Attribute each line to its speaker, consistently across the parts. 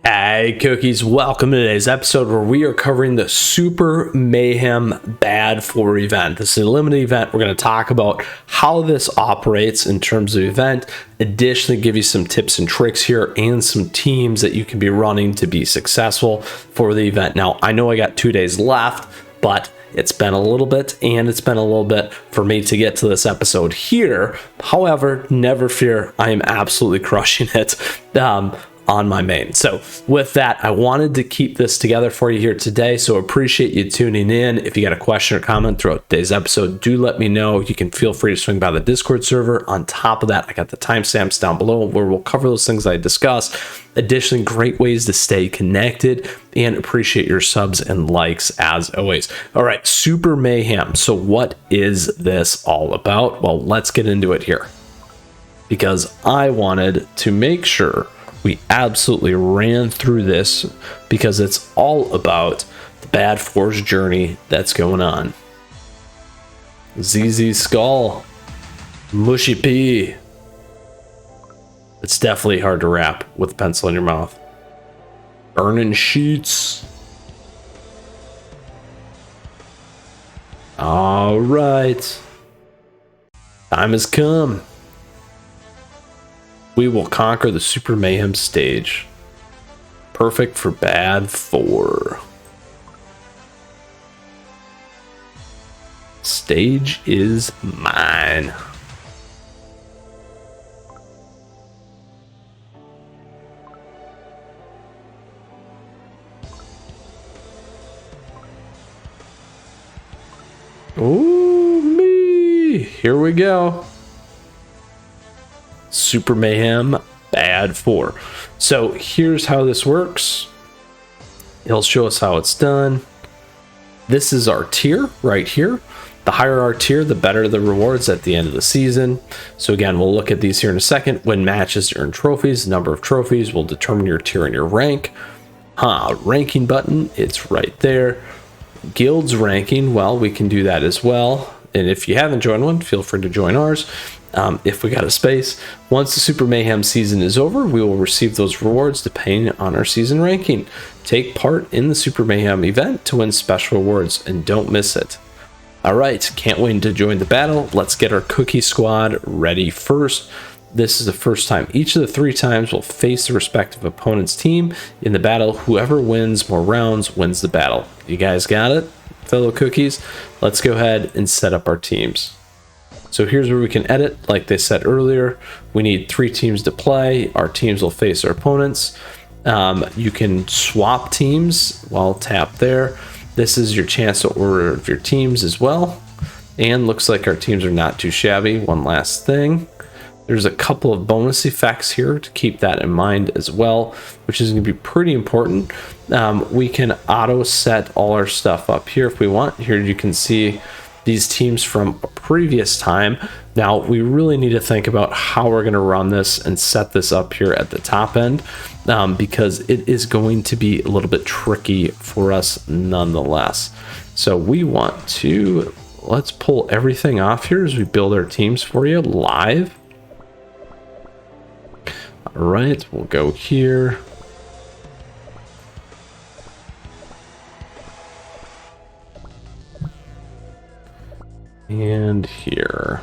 Speaker 1: Hey cookies, welcome to today's episode where we are covering the Super Mayhem Bad 4 event. This is a limited event. We're going to talk about how this operates in terms of event, additionally give you some tips and tricks here and some teams that you can be running to be successful for the event. Now, I know I got 2 days left, but it's been a little bit, and it's been a little bit for me to get to this episode here. However, never fear, I am absolutely crushing it on my main. So with that, I wanted to keep this together for you here today. So appreciate you tuning in. If you got a question or comment throughout today's episode, do let me know. You can feel free to swing by the Discord server. On top of that, I got the timestamps down below where we'll cover those things I discussed. Additionally, great ways to stay connected, and appreciate your subs and likes as always. All right, Super Mayhem. So what is this all about? Well, let's get into it here, because I wanted to make sure we absolutely ran through this, because it's all about the Bad Force journey that's going on. ZZ Skull, Mushy P. It's definitely hard to rap with a pencil in your mouth. Burning Sheets. All right. Time has come. We will conquer the Super Mayhem stage. Perfect for Bad 4. Stage is mine. Ooh, me. Here we go. Super Mayhem Bad 4. So here's how this works. It'll show us how it's done. This is our tier right here. The higher our tier, the better the rewards at the end of the season. So again, we'll look at these here in a second. Win matches to earn trophies. The number of trophies will determine your tier and your rank. Ranking button, it's right there. Guilds ranking, well, we can do that as well. And if you haven't joined one, feel free to join ours. If we got a space. Once the Super Mayhem season is over, we will receive those rewards depending on our season ranking. Take part in the Super Mayhem event to win special rewards, and don't miss it. Alright, can't wait to join the battle. Let's get our cookie squad ready first. This is the first time. Each of the 3 times will face the respective opponent's team in the battle. Whoever wins more rounds wins the battle. You guys got it, fellow cookies? Let's go ahead and set up our teams. So here's where we can edit. Like they said earlier, we need 3 teams to play. Our teams will face our opponents. You can swap teams while tap there. This is your chance to order your teams as well. And looks like our teams are not too shabby. One last thing. There's a couple of bonus effects here to keep that in mind as well, which is going to be pretty important. We can auto set all our stuff up here if we want. Here you can see these teams from a previous time. Now we really need to think about how we're going to run this and set this up here at the top end, because it is going to be a little bit tricky for us nonetheless. So we want to, let's pull everything off here as we build our teams for you live. All right, we'll go here. And here.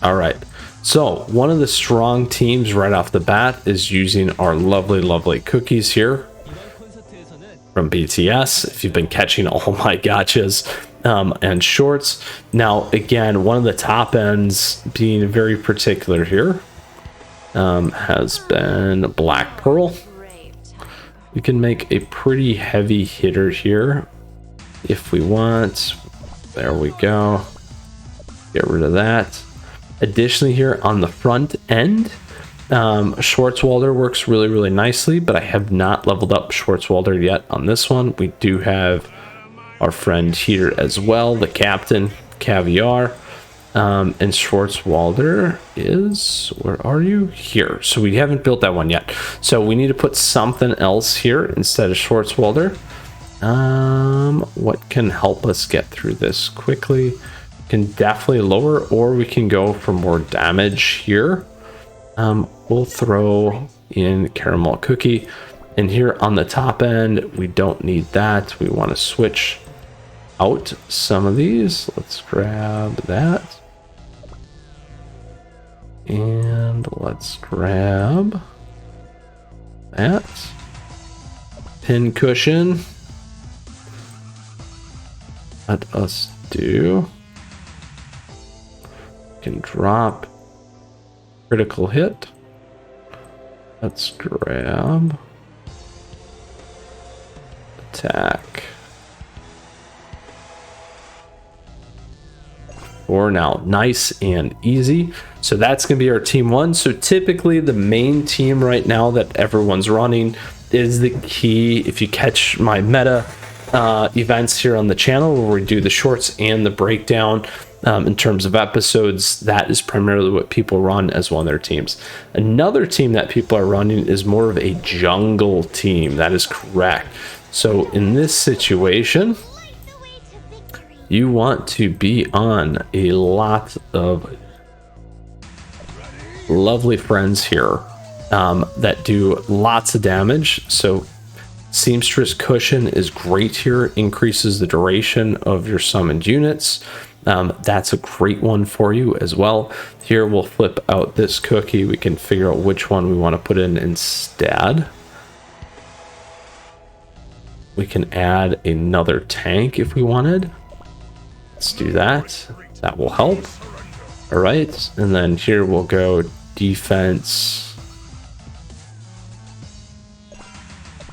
Speaker 1: All right, so one of the strong teams right off the bat is using our lovely cookies here from BTS. If you've been catching all my gotchas and shorts. Now again, one of the top ends, being very particular here, has been Black Pearl. We can make a pretty heavy hitter here if we want. There we go. Get rid of that. Additionally, here on the front end, Schwarzwalder works really nicely, but I have not leveled up Schwarzwalder yet on this one. We do have our friend here as well, the captain, Caviar. And Schwarzwalder is, where are you? Here. So we haven't built that one yet. So we need to put something else here instead of Schwarzwalder. What can help us get through this quickly? Can definitely lower, or we can go for more damage here. We'll throw in caramel cookie. And here on the top end, we don't need that. We want to switch out some of these. Let's grab that. And let's grab that. Pin cushion. Let us do. Can drop critical hit. Let's grab attack. For now, nice and easy. So that's going to be our team one. So typically the main team right now that everyone's running is the key. If you catch my meta events here on the channel where we do the shorts and the breakdown in terms of episodes, that is primarily what people run as one of their teams. Another team that people are running is more of a jungle team. That is correct. So in this situation, you want to be on a lot of lovely friends here that do lots of damage. So Seamstress Cushion is great here, increases the duration of your summoned units. That's a great one for you as well. Here we'll flip out this cookie. We can figure out which one we want to put in instead. We can add another tank if we wanted. Let's do that. That will help. All right, and then here we'll go defense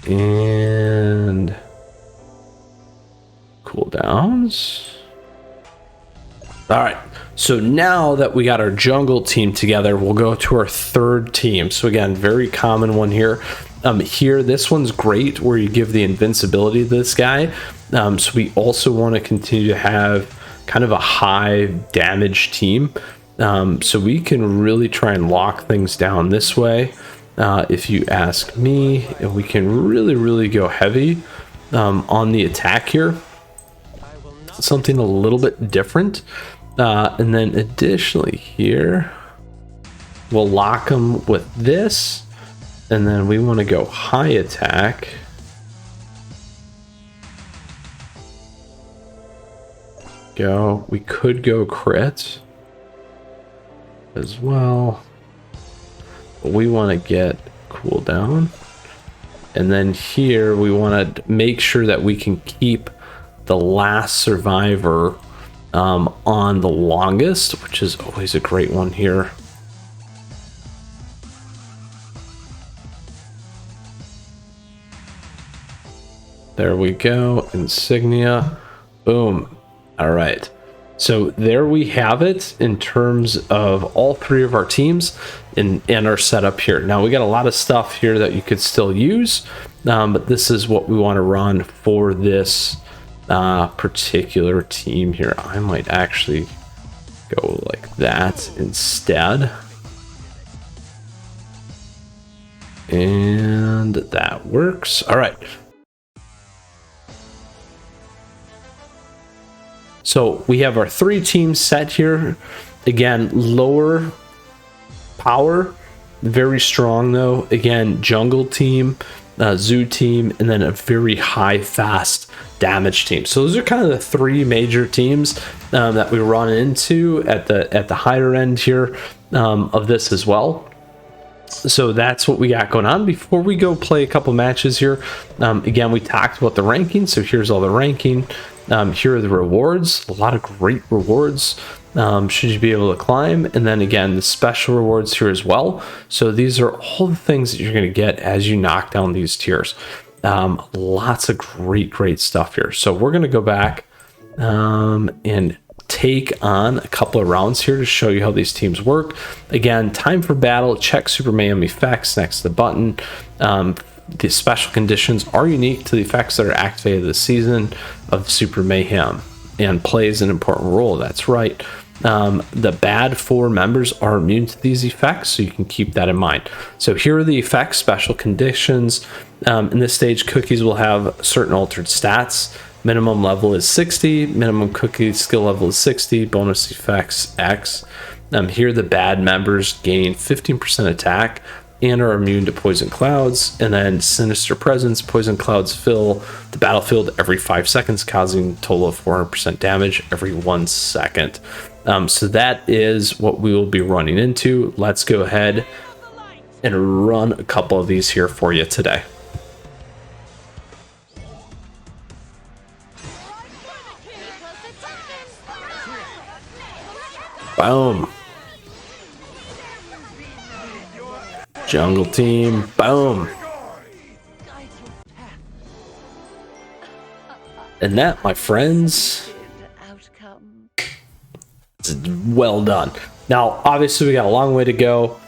Speaker 1: and cooldowns. All right, so now that we got our jungle team together, we'll go to our third team. So again, very common one here. Here, this one's great where you give the invincibility to this guy. So we also want to continue to have kind of a high damage team. So we can really try and lock things down this way. If you ask me, and we can really go heavy on the attack here. Something a little bit different. And then additionally here, we'll lock them with this. And then we want to go high attack. We could go crit as well. But we want to get cooldown. And then here we want to make sure that we can keep the last survivor on the longest, which is always a great one here. There we go, insignia, boom. All right, so there we have it in terms of all three of our teams and our setup here. Now we got a lot of stuff here that you could still use, but this is what we want to run for this particular team here. I might actually go like that instead. And that works. All right. So we have our three teams set here. Again, lower power, very strong though. Again, jungle team, zoo team, and then a very high fast damage team. So those are kind of the three major teams that we run into at the higher end here of this as well. So that's what we got going on. Before we go play a couple matches here, again, we talked about the ranking. So here's all the ranking. Here are the rewards, a lot of great rewards should you be able to climb. And then again, the special rewards here as well. So these are all the things that you're going to get as you knock down these tiers. Lots of great stuff here. So we're going to go back and take on a couple of rounds here to show you how these teams work. Again, time for battle, check Super Mayhem effects next to the button. The special conditions are unique to the effects that are activated this season of Super Mayhem and plays an important role. That's right. The bad 4 members are immune to these effects, so you can keep that in mind. So here are the effects, special conditions. In this stage, cookies will have certain altered stats. Minimum level is 60, minimum cookie skill level is 60, bonus effects X. Here the bad members gain 15% attack and are immune to poison clouds, and then sinister presence. Poison clouds fill the battlefield every 5 seconds, causing a total of 400% damage every 1 second. So that is what we will be running into. Let's go ahead and run a couple of these here for you today. Boom. Jungle team, boom. And that, my friends, is well done. Now, obviously, we got a long way to go.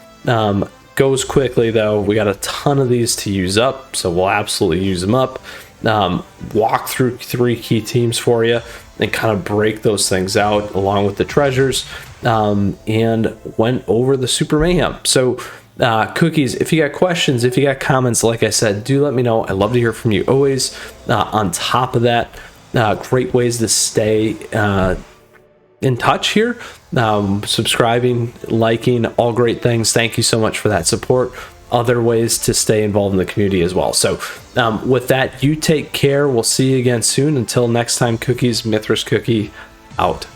Speaker 1: Goes quickly, though. We got a ton of these to use up, so we'll absolutely use them up. Walk through 3 key teams for you and kind of break those things out along with the treasures, and went over the Super Mayhem. So, Cookies, if you got questions, if you got comments, like I said, do let me know. I love to hear from you always. On top of that, great ways to stay in touch here. Subscribing, liking, all great things. Thank you so much for that support. Other ways to stay involved in the community as well. So with that, you take care. We'll see you again soon. Until next time, Cookies, Mythras Cookie out.